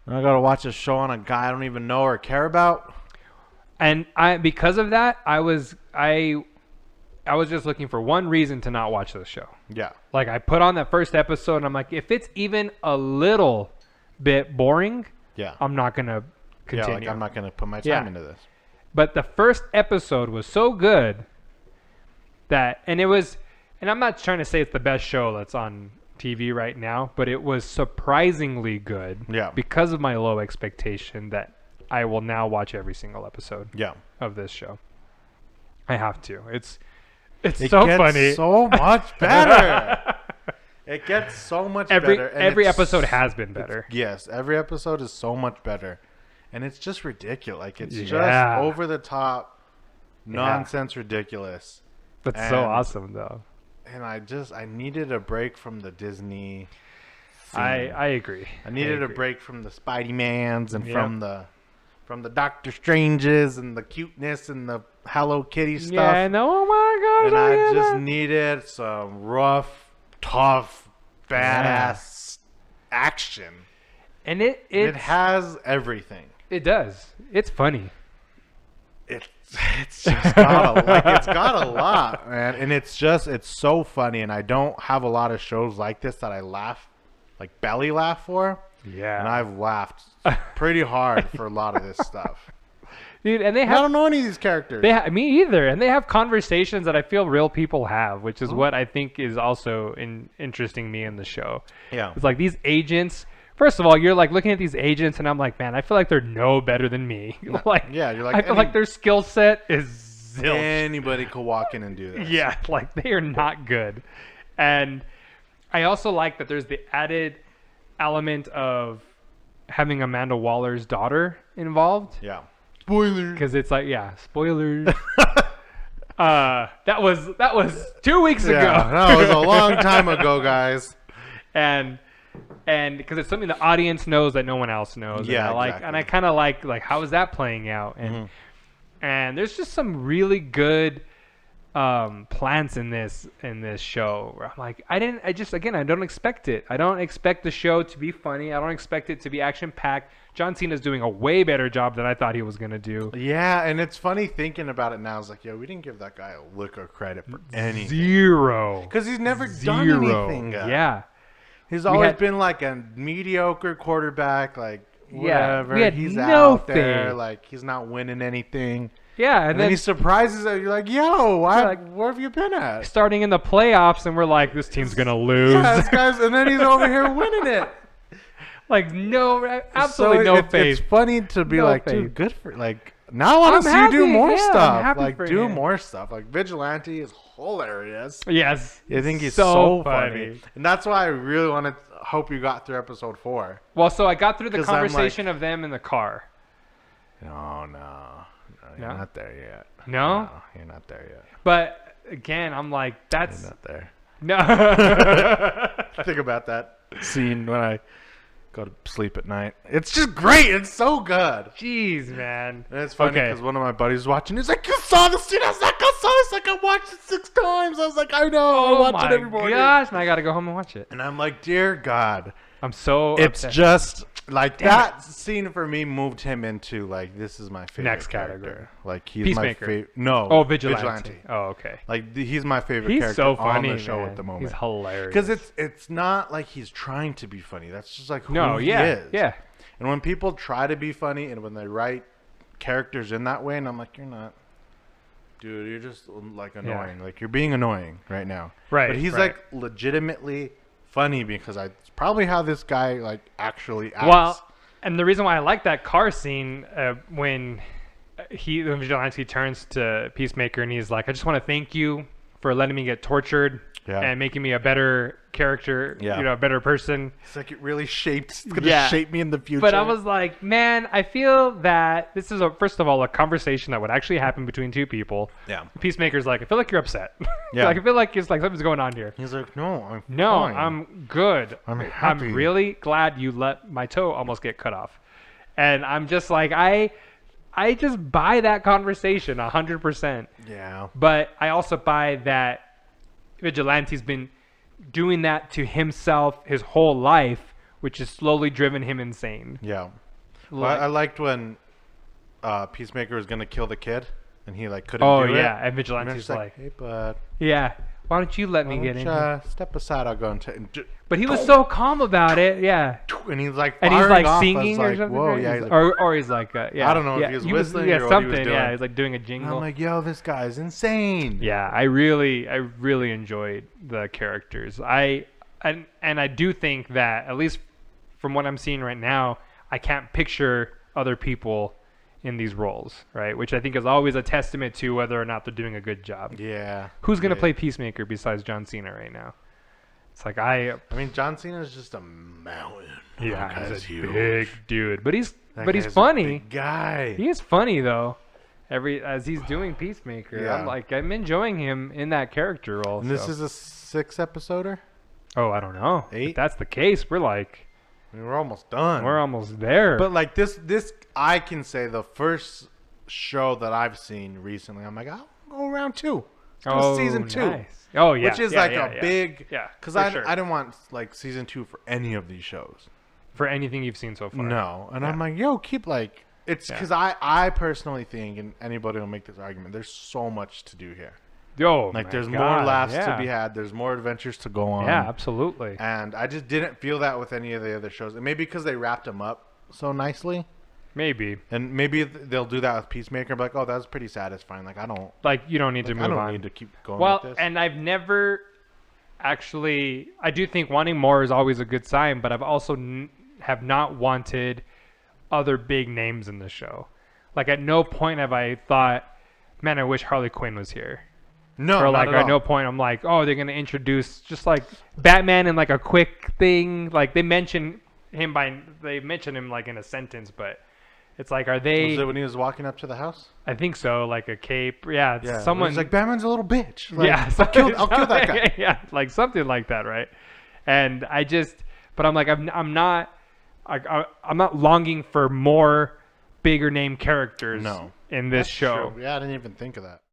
I gotta watch a show on a guy I don't even know or care about. And because of that, I was just looking for one reason to not watch this show. Yeah. Like, I put on that first episode, and I'm like, if it's even a little bit boring, Yeah. I'm not gonna continue. Yeah, like I'm not gonna put my time into this. But the first episode was so good and I'm not trying to say it's the best show that's on TV right now, but it was surprisingly good. Yeah. Because of my low expectation that I will now watch every single episode. Yeah. Of this show. I have to. It so gets funny. So much better. It gets so much better. And every episode has been better. Yes, every episode is so much better. And it's just ridiculous. Like, it's just over the top, nonsense ridiculous. That's so awesome, though. And I needed a break from the Disney scene. I agree. I needed a break from the Spidey-Mans and from the Doctor Stranges and the cuteness and the Hello Kitty stuff. Yeah, I know. Oh my gosh. And I just needed some rough, tough, badass action. And it has everything. It does. It's funny. It's just got a lot, man. And it's so funny. And I don't have a lot of shows like this that I belly laugh for. Yeah. And I've laughed pretty hard for a lot of this stuff. Dude, and I don't know any of these characters. Me either. And they have conversations that I feel real people have, which is what I think is also interesting me in the show. Yeah. It's like these agents. First of all, you're like looking at these agents, and I'm like, man, I feel like they're no better than me. You're like, I feel like their skill set is zilch. Anybody could walk in and do this. Yeah, like they are not good. And I also like that there's the added element of having Amanda Waller's daughter involved. Yeah. Spoilers. Because it's like, spoilers. That was 2 weeks ago. No, it was a long time ago, guys. And because it's something the audience knows that no one else knows. Yeah, and exactly. And I kind of like how is that playing out? And there's just some really good plans in this show where I'm like, I don't expect it. I don't expect the show to be funny. I don't expect it to be action packed. John Cena's doing a way better job than I thought he was gonna do. Yeah, and it's funny thinking about it now. It's like, we didn't give that guy a lick of credit for anything. Zero. Because he's never done anything. Yeah. He's always been like a mediocre quarterback, like whatever. Yeah, he's out there, like he's not winning anything. Yeah, and then he surprises you. You're like, where have you been at? Starting in the playoffs, and we're like, this team's gonna lose. Yeah, this guy's, and then he's over here winning it. Like absolutely no faith. It's funny to be dude, good for now. I want to see you do more stuff. Like do more stuff. Like Vigilante is hilarious. Yes, I think he's so funny, and that's why I really hope you got through episode 4. Well, so I got through the conversation of them in the car. No, you're not there yet. No, you're not there yet. But again, I'm like, that's you're not there. No. Think about that scene when I go to sleep at night. It's just great. It's so good. Jeez, man. And it's funny because one of my buddies was watching. He's like, "You saw the scene?" I was like, "I saw this. Like I watched it 6 times." I was like, "I know. I watch it every morning." Oh my gosh! And I got to go home and watch it. And I'm like, "Dear God, I'm so." It's upset. just like that scene for me moved him into like this is my favorite next character. Category. Like he's Peacemaker. my favorite. No. Oh, Vigilante. Oh, okay. Like he's my favorite he's character so funny, on the show man. at the moment. He's hilarious. Because it's not like he's trying to be funny. That's just like who he is. Yeah. And when people try to be funny and when they write characters in that way, and I'm like, you're not. Dude, you're just like annoying. Like you're being annoying right now. Right. But he's like legitimately funny because it's probably how this guy like actually acts. Well, and the reason why I like that car scene when Vigilante turns to Peacemaker and he's like, I just want to thank you for letting me get tortured and making me a better character, a better person. It's like it really it's going to shape me in the future. But I was like, man, I feel that this is, first of all, a conversation that would actually happen between 2 people. Yeah. Peacemaker's like, I feel like you're upset. Yeah. Like, I feel like it's like something's going on here. He's like, no, I'm fine. I'm good. I'm happy. I'm really glad you let my toe almost get cut off. And I'm just like, I just buy that conversation 100%. Yeah. But I also buy that Vigilante's been doing that to himself his whole life, which has slowly driven him insane. Yeah. Well, I liked when Peacemaker was gonna kill the kid, and he like couldn't do it. And Vigilante's like, "Hey, bud, yeah, why don't you let me get in?" Step aside. I'll go and But he was so calm about it. Yeah. And he's like, And he's like off. singing I or was something. Whoa, right? yeah. He's He's or he's like, yeah. I don't know if he was whistling or what something. he was doing. Yeah, he's like doing a And jingle. I'm like, yo, this guy's insane. Yeah, I really enjoyed the characters. I do think that, at least from what I'm seeing right now, I can't picture other people in these roles, right? Which I think is always a testament to whether or not they're doing a good job. Yeah. Who's gonna play Peacemaker besides John Cena right now? It's like I mean, John Cena is just a mountain. Yeah, he's a huge. big dude, but he's That funny. A big guy. He is funny though. As he's doing Peacemaker, Yeah. I'm enjoying him in that character role. And this is a 6-episoder? Oh, I don't know. 8? If that's the case, we're like, I mean, we're almost done. we're almost there. But like this, I can say the first show that I've seen recently, I'm like, I'll go around 2. Season 2. Nice. Oh yeah, Which is big. Yeah, Because sure. I didn't want like season 2 for any of these shows. For anything you've seen so far. No, and I'm like, yo, keep like it's because I personally think, and anybody will make this argument, there's so much to do here. Yo, Like my there's God, more laughs yeah. to be had. There's more adventures to go on. Yeah, absolutely. And I just didn't feel that with any of the other shows. And maybe because they wrapped them up so nicely. Maybe. And maybe they'll do that with Peacemaker. But like, oh, that was pretty satisfying. Like I don't Like you don't need to move on. I don't need to keep going Well, with this. and I've never actually. I do think wanting more is always a good sign, but I've also have not wanted other big names in the show. Like at no point have I thought, man, I wish Harley Quinn was here. No, Or like not at at no all. point I'm like, oh, they're gonna introduce just like Batman in like a quick thing. Like they mention him like in a sentence, but it's like, are they? Was it when he was walking up to the house? I think so, like a cape. Yeah, Yeah. someone. He's like, Batman's a little bitch. Like, Yeah, I'll kill that guy. Yeah, like something like that, right? And but I'm like, I'm not longing for more bigger name characters No. in this That's show. true. Yeah, I didn't even think of that.